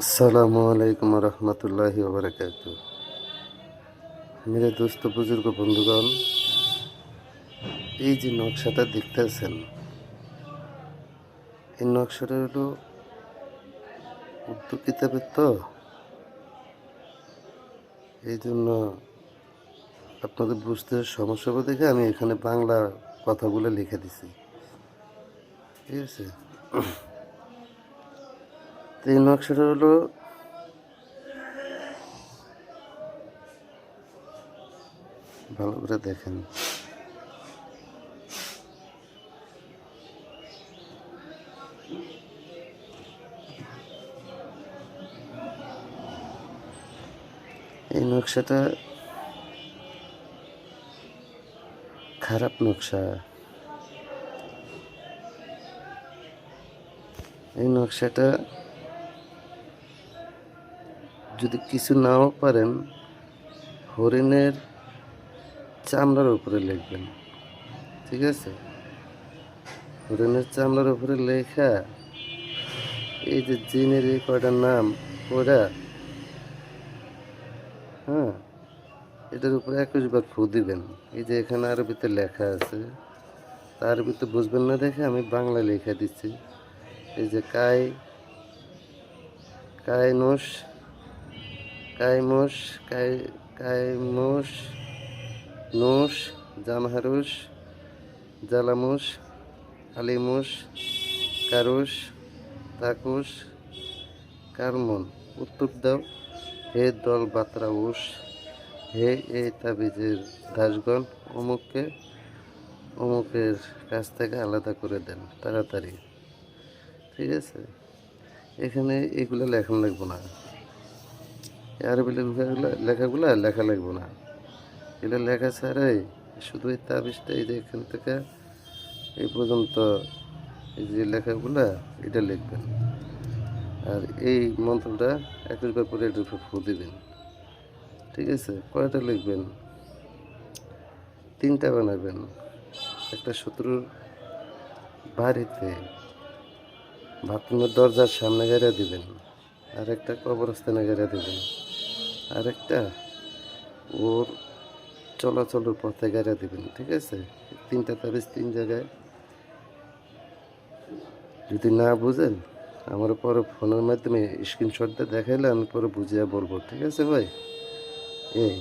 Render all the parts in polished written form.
अस्सलामु अलैकुम रहमतुल्लाहि व बरकातुहू। मेरे दोस्त बुजुर्ग बंधुगण, এই যে নকশাটা দেখতেছেন, এই নকশাটা হলো উর্দু কিতাবের, তো এই জন্য আপনাদের বুঝতে সমস্যা হবে দেখে আমি এখানে বাংলা কথাগুলো লিখে দিছি। ঠিক আছে, তো এই নকশাটা হলো ভালো করে দেখেন। এই নকশাটা খারাপ নকশা। এই নকশাটা যদি কিছু নাও পারেন, হরিণের চামড়ার উপরে লিখবেন। ঠিক আছে, হরিণের চামড়ার উপরে লেখা এই যে জিনের এই কয়টার নাম ওরা, হ্যাঁ, এটার উপরে 21 বার ফু দিবেন। এই যে এখানে আরবিতে লেখা আছে, আরবিতে বুঝবেন না দেখে আমি বাংলা লেখা দিচ্ছি। এই যে কাইনুস কাইমুস কাইমুস নুস জামহারুস জালামুস আলিমুস কারুস তাকুস কারমন। উত্তর দাও হে দল বাতরাউস, হে এই তাবিজের দাসগণ, অমুকের কাছ থেকে আলাদা করে দেন তাড়াতাড়ি। ঠিক আছে, এখানে এগুলো লেখা লাগবো না, আরবি লেখাগুলো লেখা লাগবো না। এগুলো লেখা ছাড়াই শুধু এই তাবিজটা, এই যে এখান থেকে এই পর্যন্ত এই যে লেখাগুলা এটা লিখবেন। আর এই মন্ত্রটা 21 বার পরে এটার উপর ফু দিবেন। ঠিক আছে, কয়টা লিখবেন? 3টা বানাবেন। একটা শত্রুর বাড়িতে বাথরুমের দরজার সামনে গাড়িয়ে দিবেন, আর একটা কবরস্থানে গাড়িয়ে দিবেন, আর একটা ওর চলাচলের পথে গাড়িয়ে দিবেন। ঠিক আছে, 3টা তাবিজ 3 জায়গায়। যদি না বুঝেন আমার পরে ফোনের মাধ্যমে স্ক্রিনশটটা দেখাইলে আমি পরে বুঝিয়ে বলবো। ঠিক আছে ভাই, এই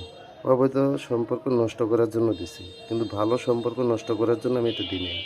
অবৈধ সম্পর্ক নষ্ট করার জন্য দিছি, কিন্তু ভালো সম্পর্ক নষ্ট করার জন্য আমি এটা দিই নাই।